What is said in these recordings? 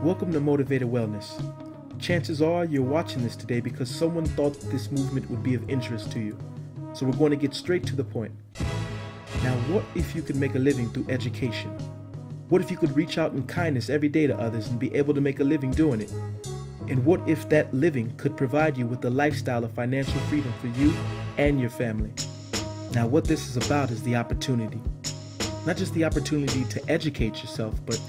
Welcome to Motivated Wellness. Chances are you're watching this today because someone thought this movement would be of interest to you. So we're going to get straight to the point. Now, what if you could make a living through education? What if you could reach out in kindness every day to others and be able to make a living doing it? And what if that living could provide you with the lifestyle of financial freedom for you and your family? Now, what this is about is the opportunity. Not just the opportunity to educate yourself, but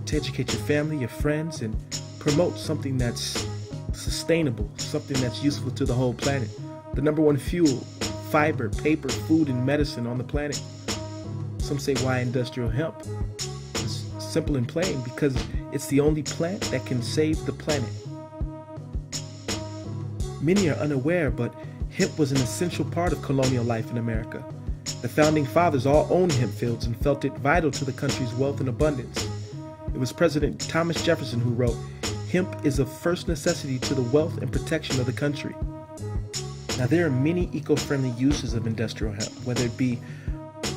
to educate your family, your friends, and promote something that's sustainable, something that's useful to the whole planet. The number one fuel, fiber, paper, food, and medicine on the planet. Some say, why industrial hemp? It's simple and plain, because it's the only plant that can save the planet. Many are unaware, but hemp was an essential part of colonial life in America. The founding fathers all owned hemp fields and felt it vital to the country's wealth and abundance. It was President Thomas Jefferson who wrote, "Hemp is of first necessity to the wealth and protection of the country." Now, there are many eco-friendly uses of industrial hemp, whether it be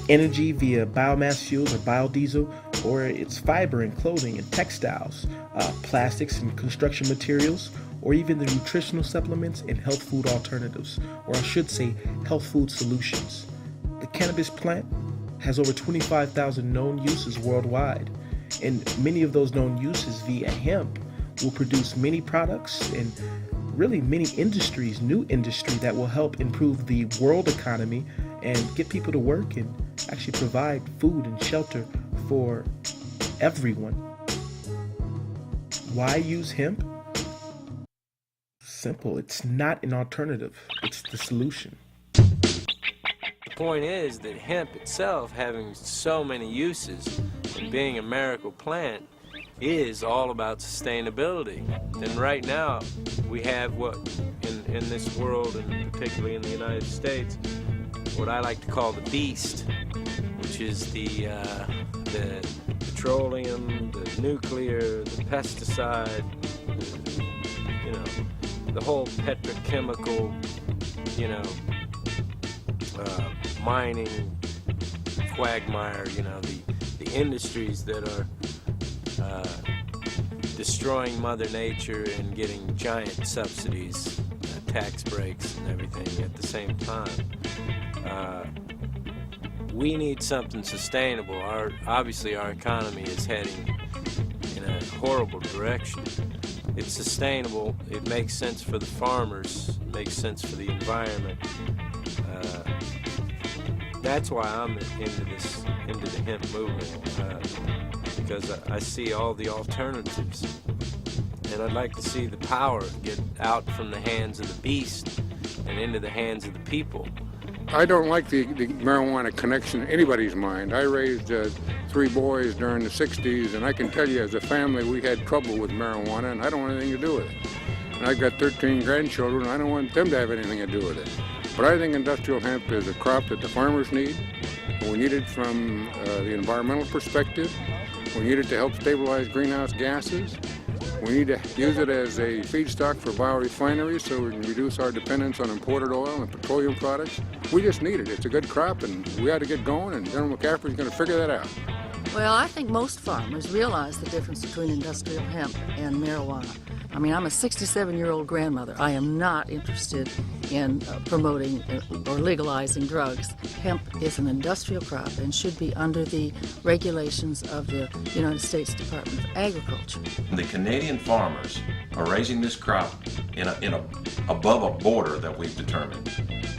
energy via biomass fuels or biodiesel, or its fiber in clothing and textiles, plastics and construction materials, or even the nutritional supplements and health food alternatives, or I should say health food solutions. The cannabis plant has over 25,000 known uses worldwide, and many of those known uses via hemp will produce many products and really many industries, new industry that will help improve the world economy and get people to work and actually provide food and shelter for everyone. Why use hemp? Simple. It's not an alternative. It's the solution. The point is that hemp itself, having so many uses and being a miracle plant, is all about sustainability. And right now we have what in this world, and particularly in the United States, what I like to call the beast, which is the petroleum, the nuclear, the pesticide, the whole petrochemical, mining quagmire, the industries that are destroying Mother Nature and getting giant subsidies, tax breaks and everything at the same time. We need something sustainable. Obviously our economy is heading in a horrible direction. It's sustainable, it makes sense for the farmers, it makes sense for the environment. That's why I'm into the hemp movement, because I see all the alternatives, and I'd like to see the power get out from the hands of the beast and into the hands of the people. I don't like the marijuana connection in anybody's mind. I raised 3 boys during the 60s, and I can tell you as a family we had trouble with marijuana, and I don't want anything to do with it. And I've got 13 grandchildren, and I don't want them to have anything to do with it. But I think industrial hemp is a crop that the farmers need. We need it from the environmental perspective. We need it to help stabilize greenhouse gases. We need to use it as a feedstock for biorefineries so we can reduce our dependence on imported oil and petroleum products. We just need it. It's a good crop, and we ought to get going, and General McCaffrey's going to figure that out. Well, I think most farmers realize the difference between industrial hemp and marijuana. I mean, I'm a 67-year-old grandmother. I am not interested in promoting or legalizing drugs. Hemp is an industrial crop and should be under the regulations of the United States Department of Agriculture. The Canadian farmers are raising this crop above a border that we've determined,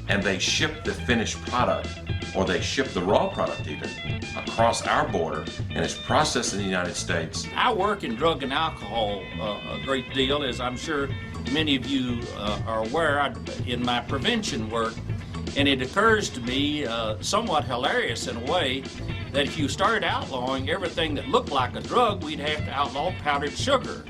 and they ship the finished product, or they ship the raw product even, across our border, and it's processed in the United States. I work in drug and alcohol a great deal, as I'm sure many of you are aware, in my prevention work, and it occurs to me somewhat hilarious in a way that if you started outlawing everything that looked like a drug, we'd have to outlaw powdered sugar,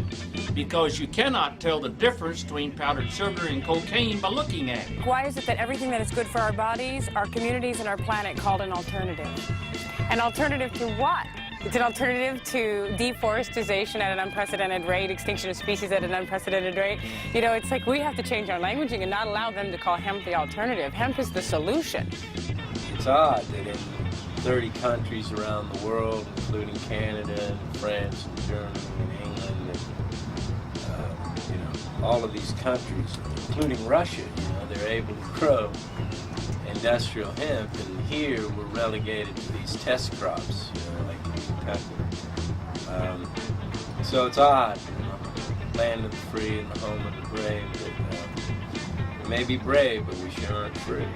because you cannot tell the difference between powdered sugar and cocaine by looking at it. Why is it that everything that is good for our bodies, our communities, and our planet called an alternative? An alternative to what? It's an alternative to deforestation at an unprecedented rate, extinction of species at an unprecedented rate. It's like we have to change our languaging and not allow them to call hemp the alternative. Hemp is the solution. It's odd that in 30 countries around the world, including Canada and France and Germany and England all of these countries, including Russia, they're able to grow industrial hemp, and here we're relegated to these test crops, like Kentucky. So it's odd, land of the free and the home of the brave. We may be brave, but we sure aren't free.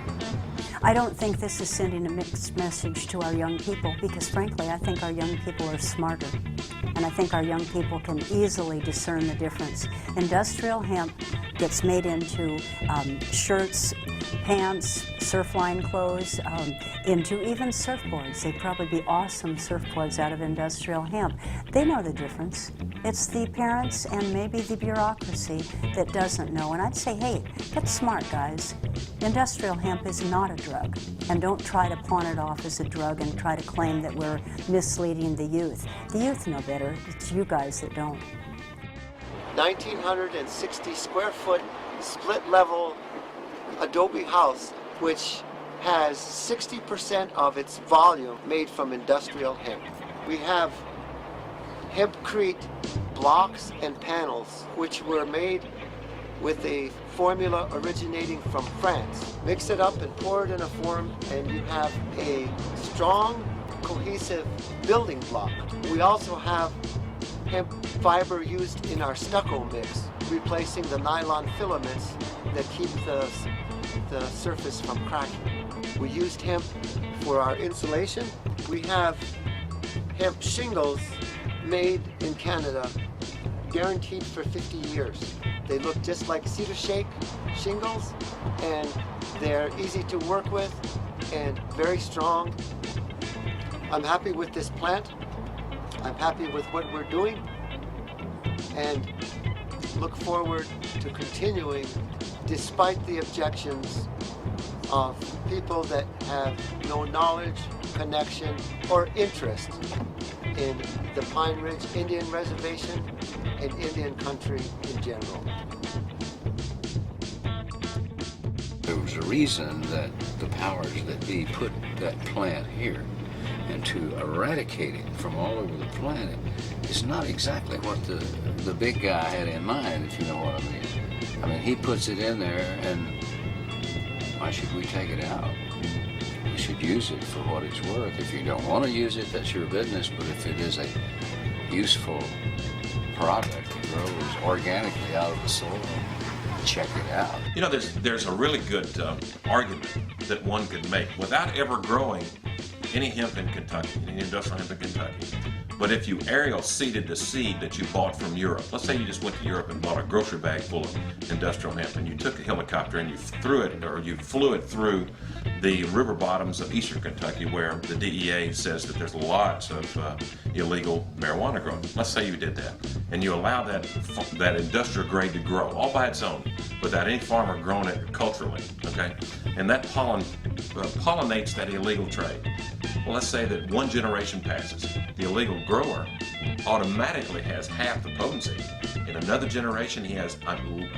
I don't think this is sending a mixed message to our young people, because frankly, I think our young people are smarter. And I think our young people can easily discern the difference. Industrial hemp gets made into shirts, pants, surfline clothes, into even surfboards. They'd probably be awesome surfboards out of industrial hemp. They know the difference. It's the parents and maybe the bureaucracy that doesn't know. And I'd say, hey, get smart, guys. Industrial hemp is not a drug. And don't try to pawn it off as a drug and try to claim that we're misleading the youth. The youth know better. It's you guys that don't. 1,960 square foot split level adobe house, which has 60% of its volume made from industrial hemp. We have hempcrete blocks and panels, which were made with a formula originating from France. Mix it up and pour it in a form, and you have a strong, cohesive building block. We also have hemp fiber used in our stucco mix, replacing the nylon filaments that keep the surface from cracking. We used hemp for our insulation. We have hemp shingles made in Canada, guaranteed for 50 years. They look just like cedar shake shingles, and they're easy to work with and very strong. I'm happy with this plant. I'm happy with what we're doing, and look forward to continuing despite the objections of people that have no knowledge, connection, or interest in the Pine Ridge Indian Reservation and Indian country in general. There was a reason that the powers that be put that plant here, and to eradicate it from all over the planet is not exactly what the big guy had in mind, if you know what I mean. I mean, he puts it in there, and why should we take it out? We should use it for what it's worth. If you don't want to use it, that's your business, but if it is a useful product that grows organically out of the soil, check it out. You know, there's a really good argument that one could make without ever growing any hemp in Kentucky, any industrial hemp in Kentucky. But if you aerial seeded the seed that you bought from Europe, let's say you just went to Europe and bought a grocery bag full of industrial hemp, and you took a helicopter and you threw it, or you flew it through the river bottoms of eastern Kentucky, where the DEA says that there's lots of illegal marijuana growing. Let's say you did that, and you allow that industrial grade to grow all by its own, without any farmer growing it culturally, okay? And that pollinates that illegal trade. Well, let's say that one generation passes. The illegal grower automatically has half the potency. In another generation, he has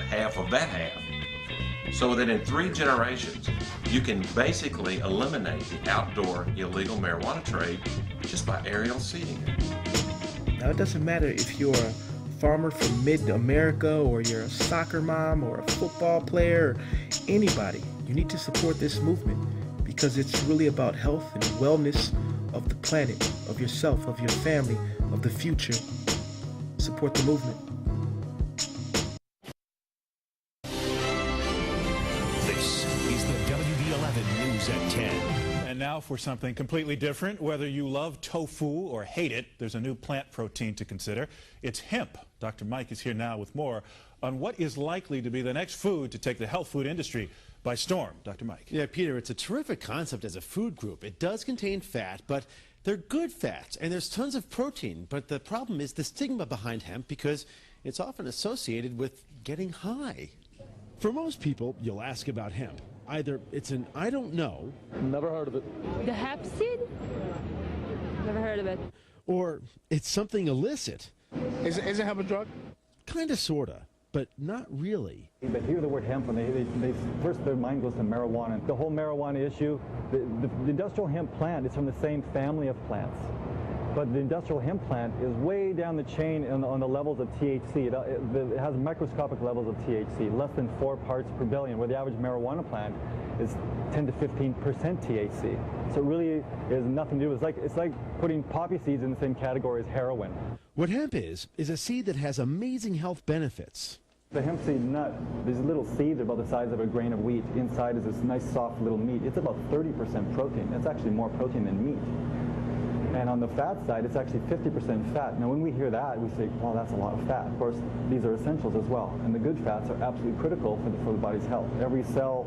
half of that half. So that in 3 generations, you can basically eliminate the outdoor illegal marijuana trade just by aerial seeding it. Now, it doesn't matter if you're a farmer from mid-America, or you're a soccer mom, or a football player, or anybody. You need to support this movement, because it's really about health and wellness of the planet, of yourself, of your family, of the future. Support the movement. This is the WD11 News at 10. And now for something completely different. Whether you love tofu or hate it, there's a new plant protein to consider. It's hemp. Dr. Mike is here now with more on what is likely to be the next food to take the health food industry by storm. Dr. Mike. Yeah, Peter, it's a terrific concept as a food group. It does contain fat, but they're good fats, and there's tons of protein. But the problem is the stigma behind hemp, because it's often associated with getting high. For most people, you'll ask about hemp. Either it's an I don't know. Never heard of it. The hemp seed? Never heard of it. Or it's something illicit. Is it hemp a drug? Kinda, sorta, but not really. They hear the word hemp and they first their mind goes to marijuana. The whole marijuana issue, the industrial hemp plant is from the same family of plants. But the industrial hemp plant is way down the chain on the levels of THC. It has microscopic levels of THC, less than 4 parts per billion, where the average marijuana plant is 10 to 15% THC. So it really is nothing to do with it. It's like putting poppy seeds in the same category as heroin. What hemp is a seed that has amazing health benefits. The hemp seed nut, these little seeds are about the size of a grain of wheat. Inside is this nice soft little meat. It's about 30% protein. It's actually more protein than meat. And on the fat side, it's actually 50% fat. Now when we hear that, we say, well, that's a lot of fat. Of course, these are essentials as well. And the good fats are absolutely critical for the body's health. Every cell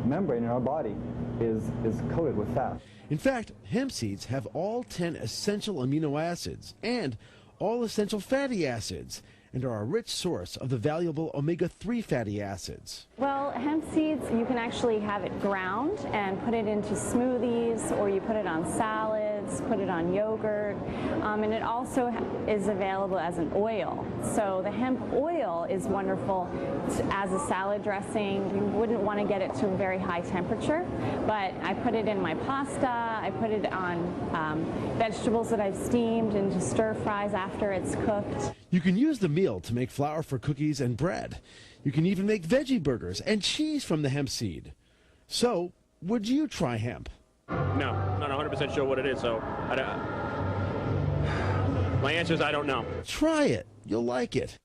membrane in our body is coated with fat. In fact, hemp seeds have all 10 essential amino acids and all essential fatty acids, and are a rich source of the valuable omega-3 fatty acids. Well, hemp seeds, you can actually have it ground and put it into smoothies, or you put it on salads, put it on yogurt, and it also is available as an oil. So the hemp oil is wonderful as a salad dressing. You wouldn't want to get it to a very high temperature, but I put it in my pasta, I put it on vegetables that I've steamed into stir fries after it's cooked. You can use the meal to make flour for cookies and bread. You can even make veggie burgers and cheese from the hemp seed. So, would you try hemp? No, I'm not 100% sure what it is, so my answer is I don't know. Try it. You'll like it.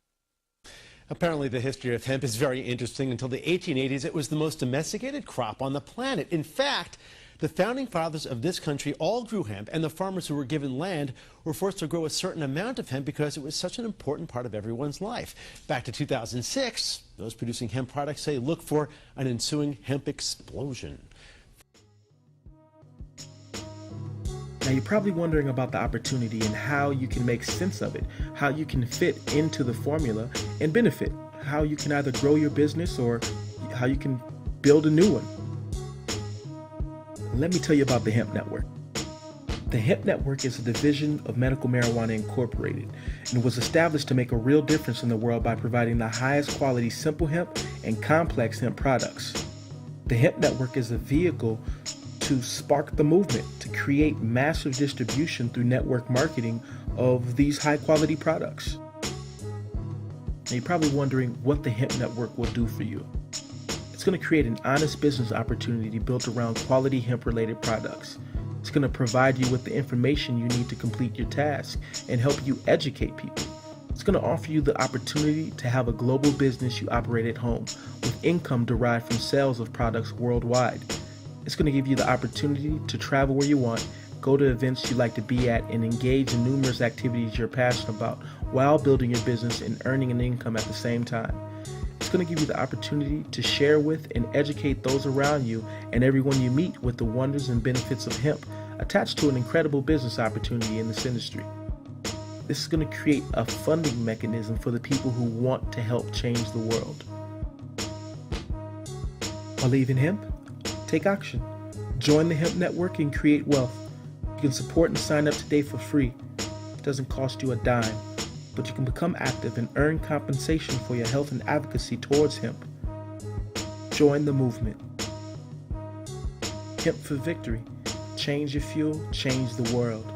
Apparently the history of hemp is very interesting. Until the 1880s, it was the most domesticated crop on the planet. In fact, the founding fathers of this country all grew hemp, and the farmers who were given land were forced to grow a certain amount of hemp because it was such an important part of everyone's life. Back to 2006, those producing hemp products say look for an ensuing hemp explosion. Now you're probably wondering about the opportunity and how you can make sense of it, how you can fit into the formula and benefit, how you can either grow your business or how you can build a new one. Let me tell you about the Hemp Network. The Hemp Network is a division of Medical Marijuana Incorporated and was established to make a real difference in the world by providing the highest quality simple hemp and complex hemp products. The Hemp Network is a vehicle to spark the movement, to create massive distribution through network marketing of these high quality products. Now you're probably wondering what the Hemp Network will do for you. It's going to create an honest business opportunity built around quality hemp-related products. It's going to provide you with the information you need to complete your task and help you educate people. It's going to offer you the opportunity to have a global business you operate at home with income derived from sales of products worldwide. It's going to give you the opportunity to travel where you want, go to events you like to be at, and engage in numerous activities you're passionate about while building your business and earning an income at the same time. It's going to give you the opportunity to share with and educate those around you and everyone you meet with the wonders and benefits of hemp, attached to an incredible business opportunity in this industry. This is going to create a funding mechanism for the people who want to help change the world. Believe in hemp? Take action. Join the Hemp Network and create wealth. You can support and sign up today for free. It doesn't cost you a dime, but you can become active and earn compensation for your health and advocacy towards hemp. Join the movement. Hemp for victory. Change your fuel, change the world.